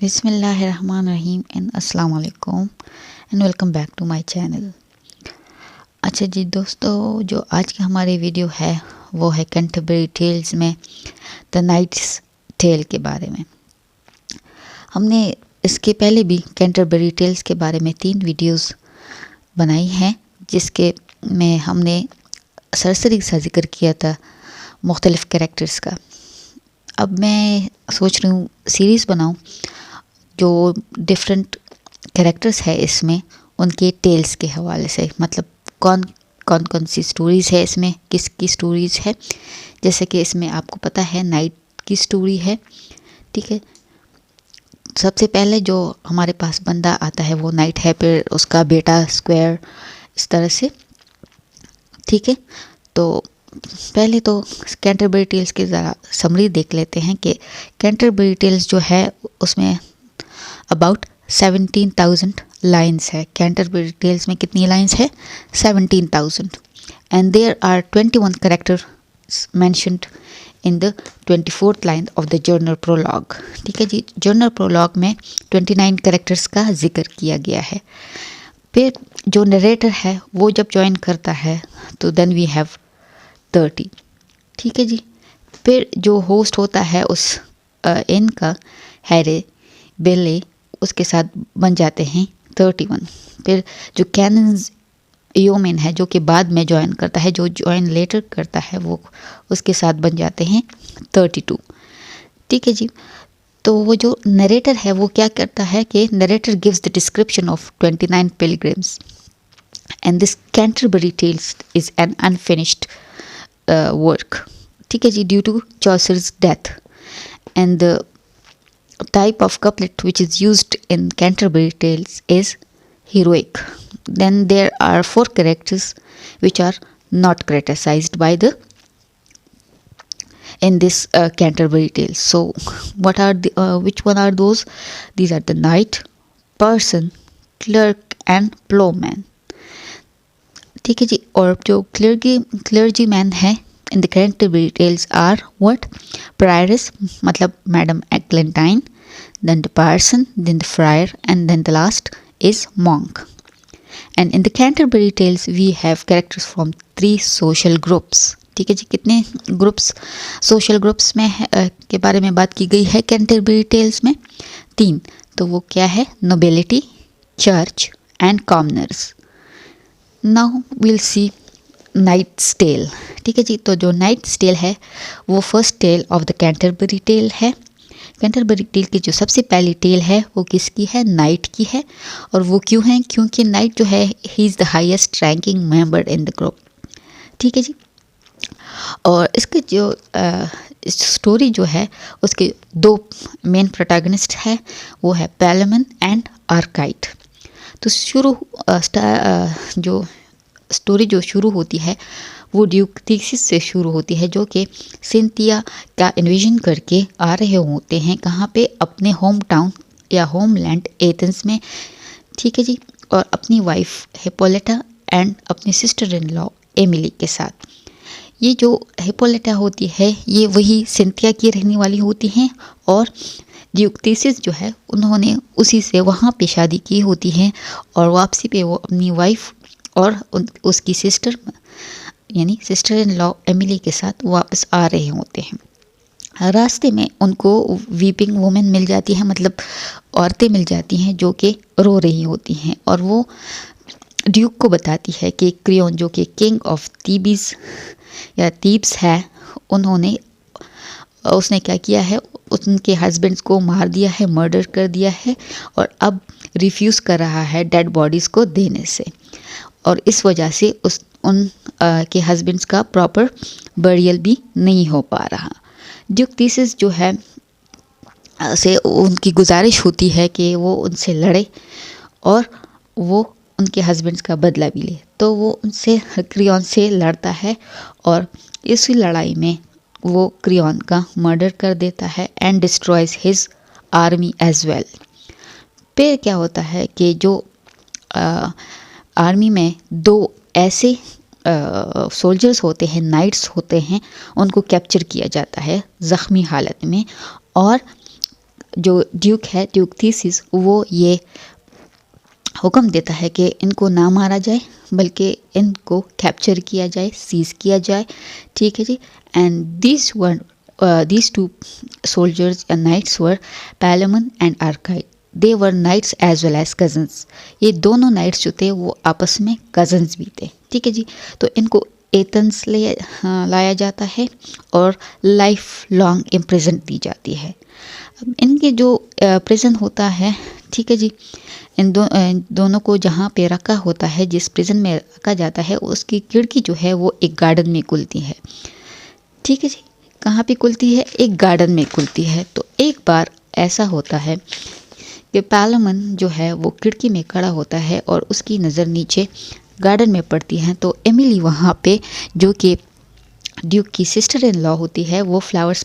बिस्मिल्लाहिर्रहमानिर्रहीम एंड अस्सलाम वालेकुम and welcome back to my channel. अच्छा जी दोस्तों, जो आज की हमारी वीडियो है वो है कैंटरबरी टेल्स में द नाइट्स टेल के बारे में। हमने इसके पहले भी कैंटरबरी टेल्स के बारे में 3 वीडियोस बनाई हैं, जिसके में हमने सरसरी सा जिक्र किया था मुख्तलिफ कैरेक्टर्स का। अब मैं सोच रही हूँ सीरीज़ बनाऊँ जो डिफरेंट कैरेक्टर्स है इसमें, उनके टेल्स के हवाले से, मतलब कौन कौन सी स्टोरीज़ है इसमें, किसकी स्टोरीज़ है। जैसे कि इसमें आपको पता है नाइट की स्टोरी है, ठीक है। सबसे पहले जो हमारे पास बंदा आता है वो नाइट है, फिर उसका बेटा स्क्वायर, इस तरह से, ठीक है। तो पहले तो कैंटरबरी टेल्स की ज़रा समरी देख लेते हैं कि कैंटरबरी टेल्स जो है उसमें अबाउट 17,000 लाइन्स है। कैंटरबरी टेल्स में कितनी लाइन्स है? 17,000 and there are 21 characters mentioned in the 24th line of the general prologue, ठीक है जी। जर्नल प्रोलॉग में 29 कैरेक्टर्स का जिक्र किया गया है। फिर जो नरेटर है वो जब ज्वाइन करता है तो देन वी हैव 30, ठीक है जी। फिर जो होस्ट होता है उस इन का, हैरे बेले, उसके साथ बन जाते हैं 31। फिर जो कैनन्स योमेन है जो कि बाद में ज्वाइन करता है, जो ज्वाइन लेटर करता है, वो उसके साथ बन जाते हैं 32, ठीक है जी। तो वो जो नरेटर है वो क्या करता है कि narrator gives the description of 29 pilgrims and this Canterbury Tales is an unfinished work, ठीक है जी, due to Chaucer's death. And the type of couplet which is used in Canterbury Tales is heroic. Then there are 4 characters which are not criticized by the in this Canterbury Tales. So what are the which one are those? These are the knight, person, clerk and plowman, ठीक है जी। और जो clergy man है in the Canterbury Tales are what? Prioress, मतलब Madam Eglantine, then the parson, then the friar, and then the last is monk. And in the Canterbury Tales we have characters from 3 social groups, ठीक है जी। कितने groups, social groups में के बारे में बात की गई है कैंटरबरी टेल्स में? 3। तो वो क्या है? Nobility, church and commoners. Now will see knight's tale, ठीक है जी। तो जो नाइट्स टेल है वो first tale of the Canterbury tale है। कैंटरबरी टेल की जो सबसे पहली टेल है वो किसकी है? नाइट की है। और वो क्यों है? क्योंकि नाइट जो है he is the highest ranking member in the group, ठीक है जी। और इसके जो स्टोरी जो है उसके 2 मेन प्रोटैगनिस्ट है, वो है पैलेमन एंड आर्काइट। तो जो स्टोरी जो शुरू होती है वो ड्यूक थीसिस से शुरू होती है, जो कि सिंथिया का इन्विजन करके आ रहे होते हैं, कहाँ पे? अपने होम टाउन या होमलैंड एथेंस में, ठीक है जी। और अपनी वाइफ हिप्पोलिटा एंड अपनी सिस्टर इन लॉ एमिली के साथ। ये जो हिप्पोलिटा होती है ये वही सिंथिया की रहने वाली होती हैं, और ड्यूक थीसिस जो है उन्होंने उसी से वहाँ पे शादी की होती है, और वापसी पे वो अपनी वाइफ और उसकी सिस्टर यानी सिस्टर इन लॉ एमिली के साथ वापस आ रहे होते हैं। रास्ते में उनको वीपिंग वुमेन मिल जाती है, मतलब औरतें मिल जाती हैं जो कि रो रही होती हैं, और वो ड्यूक को बताती है कि क्रियोन जो कि किंग ऑफ थीब्स या थीब्स है, उसने क्या किया है? उनके हस्बैंड्स को मार दिया है, मर्डर कर दिया है, और अब रिफ्यूज़ कर रहा है डेड बॉडीज़ को देने से, और इस वजह से उन के हस्बैंड्स का प्रॉपर बरियल भी नहीं हो पा रहा। ड्यूक थीसिस जो है से उनकी गुजारिश होती है कि वो उनसे लड़े और वो उनके हस्बैंड्स का बदला भी ले। तो वो उनसे क्रियोन से लड़ता है, और इसी लड़ाई में वो क्रियोन का मर्डर कर देता है and destroys his army as well. फिर क्या होता है कि जो आर्मी में 2 ऐसे सोल्जर्स होते हैं, नाइट्स होते हैं, उनको कैप्चर किया जाता है ज़ख्मी हालत में, और जो ड्यूक है, ड्यूक थीसिस, वो ये हुक्म देता है कि इनको ना मारा जाए बल्कि इनको कैप्चर किया जाए, सीज किया जाए। ठीक है जी। And these two soldiers and knights were Palamon and Archite. They were knights as well as cousins. ये दोनों knights जो थे वो आपस में cousins भी थे। ठीक है जी। तो इनको एथेंस लाया जाता है और लाइफ लॉन्ग इम्प्रिजन दी जाती है। अब इनके जो प्रिजन होता है, ठीक है जी, इन दोनों को जहाँ पे रखा होता है, जिस प्रिजन में रखा जाता है, उसकी खिड़की जो है वो एक गार्डन में खुलती है। ठीक है जी। कहाँ पे खुलती है? एक गार्डन में खुलती है। तो एक बार ऐसा होता है कि पालमन जो है वो खिड़की में खड़ा होता है और उसकी नज़र नीचे गार्डन में पड़ती है। तो एमिली वहाँ पे, जो कि ड्यूक की सिस्टर इन लॉ होती है, वो फ्लावर्स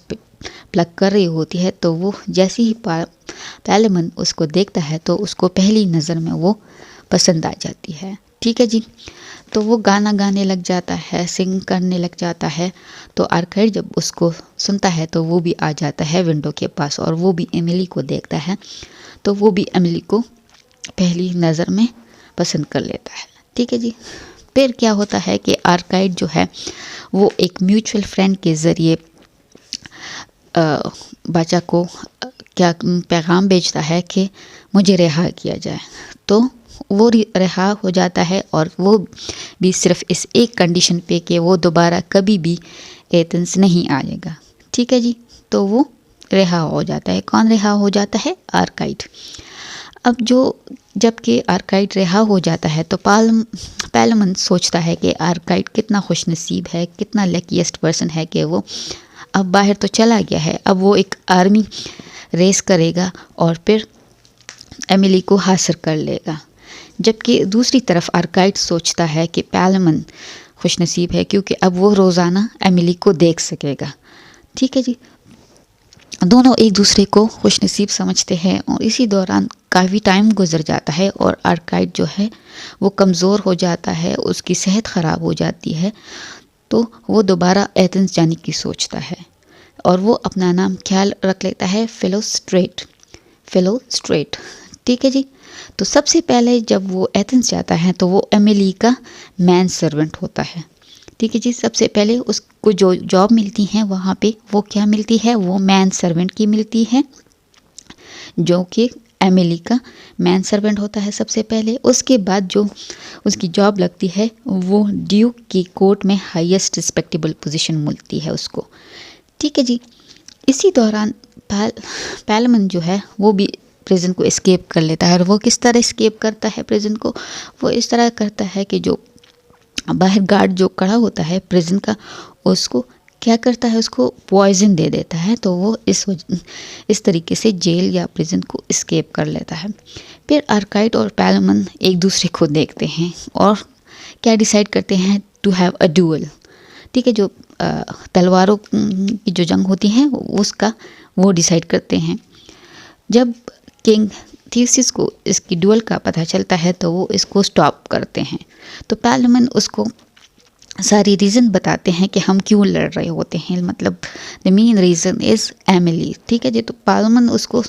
प्लग कर रही होती है। तो वो जैसे ही पालमन उसको देखता है तो उसको पहली नज़र में वो पसंद आ जाती है। ठीक है जी। तो वो गाना गाने लग जाता है, सिंग करने लग जाता है। तो आर्काइड जब उसको सुनता है तो वो भी आ जाता है विंडो के पास और वो भी एमिली को देखता है। तो वो भी एमिली को पहली नज़र में पसंद कर लेता है। ठीक है जी। फिर क्या होता है कि आर्काइड जो है वो एक म्यूचुअल फ्रेंड के ज़रिए बच्चा को क्या पैगाम भेजता है कि मुझे रिहा किया जाए। तो वो रिहा हो जाता है और वो भी सिर्फ इस एक कंडीशन पे कि वो दोबारा कभी भी एथेंस नहीं आएगा। ठीक है जी। तो वो रिहा हो जाता है। कौन रिहा हो जाता है? आर्काइड। अब जबकि आर्काइड रिहा हो जाता है तो पालमन सोचता है कि आर्काइड कितना खुशनसीब है, कितना लकीएस्ट पर्सन है कि वो अब बाहर तो चला गया है। अब वो एक आर्मी रेस करेगा और फिर एमिली को हासिल कर लेगा। जबकि दूसरी तरफ आर्काइड सोचता है कि पालमन खुशनसीब है क्योंकि अब वो रोज़ाना एमिली को देख सकेगा। ठीक है जी। दोनों एक दूसरे को खुशनसीब समझते हैं और इसी दौरान काफ़ी टाइम गुजर जाता है और आर्काइड जो है वो कमज़ोर हो जाता है, उसकी सेहत ख़राब हो जाती है। तो वो दोबारा एथेंस जाने की सोचता है और वो अपना नाम ख्याल रख लेता है फिलोस्ट्रेट। ठीक है जी। तो सबसे पहले जब वो एथेंस जाता है तो वो एमिली का मैन सर्वेंट होता है। ठीक है जी। सबसे पहले उसको जो जॉब मिलती है वहाँ पे वो क्या मिलती है? वो मैन सर्वेंट की मिलती है, जो कि एमिली का मैन सर्वेंट होता है सबसे पहले। उसके बाद जो उसकी जॉब लगती है वो ड्यूक की कोर्ट में हाईएस्ट रिस्पेक्टेबल पोजीशन मिलती है उसको। ठीक है जी। इसी दौरान पालमन जो है वो भी प्रिजन को एस्केप कर लेता है। और वो किस तरह एस्केप करता है प्रिजन को? वो इस तरह करता है कि जो बाहर गार्ड जो खड़ा होता है प्रिजन का, उसको क्या करता है? उसको पॉइजन दे देता है। तो वो इस तरीके से जेल या प्रिजन को एस्केप कर लेता है। फिर आर्काइड और पालमन एक दूसरे को देखते हैं और क्या डिसाइड करते हैं? To have a duel. ठीक है। जो तलवारों की जो जंग होती है उसका वो डिसाइड करते हैं। जब किंग थीसिस को इसकी ड्यूअल का पता चलता है तो वो इसको स्टॉप करते हैं। तो पालमन उसको सारी रीज़न बताते हैं कि हम क्यों लड़ रहे होते हैं, मतलब the main reason is Emily. ठीक है जी। तो पालमन उसको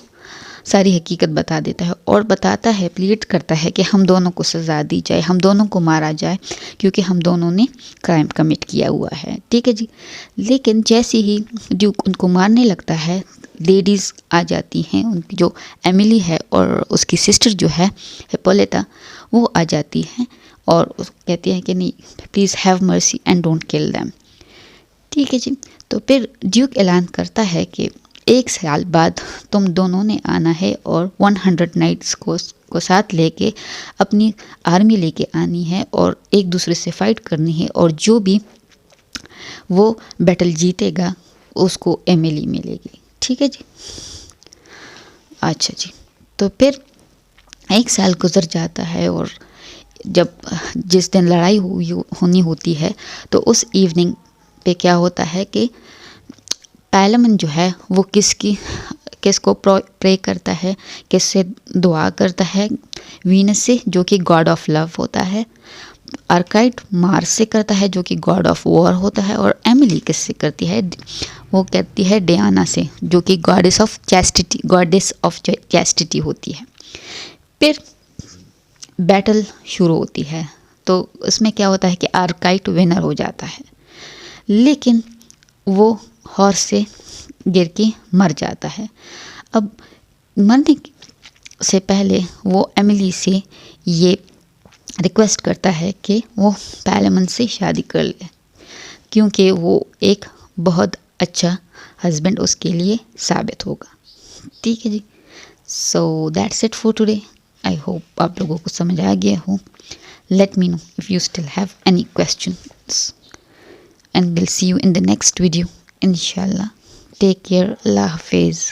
सारी हकीकत बता देता है और बताता है, प्लीड करता है कि हम दोनों को सज़ा दी जाए, हम दोनों को मारा जाए क्योंकि हम दोनों ने क्राइम कमिट किया हुआ है। ठीक है जी। लेकिन जैसे ही ड्यूक उनको मारने लगता है, लेडीज़ आ जाती हैं, उनकी जो एमिली है और उसकी सिस्टर जो है हिप्पोलिटा, वो आ जाती हैं और कहती हैं कि नहीं, please have mercy and don't kill them. ठीक है जी। तो फिर ड्यूक ऐलान करता है कि 1 साल बाद तुम दोनों ने आना है और 100 नाइट्स को साथ लेके अपनी आर्मी लेके आनी है और एक दूसरे से फाइट करनी है और जो भी वो बैटल जीतेगा उसको एमिली मिलेगी। ठीक है जी। अच्छा जी। तो फिर 1 साल गुजर जाता है और जब जिस दिन लड़ाई होनी होती है तो उस इवनिंग पे क्या होता है कि पालमन जो है वो किसको प्रे करता है, किससे दुआ करता है? वीनस से, जो कि गॉड ऑफ लव होता है। आर्काइड मार्स से करता है जो कि गॉड ऑफ वॉर होता है, और एमिली किससे करती है, वो कहती है डियाना से जो कि गॉडेस ऑफ चैस्टिटी होती है। फिर बैटल शुरू होती है, तो उसमें क्या होता है कि आर्काइड विनर हो जाता है, लेकिन वो हॉर्स से गिर के मर जाता है। अब मरने से पहले वो एमिली से ये रिक्वेस्ट करता है कि वो पैलेमन से शादी कर ले, क्योंकि वो एक बहुत अच्छा हस्बैंड उसके लिए साबित होगा। ठीक है जी, so that's it for today. I hope आप लोगों को समझ आ गया हो। Let me know if you still have any questions, and we'll see you in the next video inshallah. Take care. Allah Hafiz.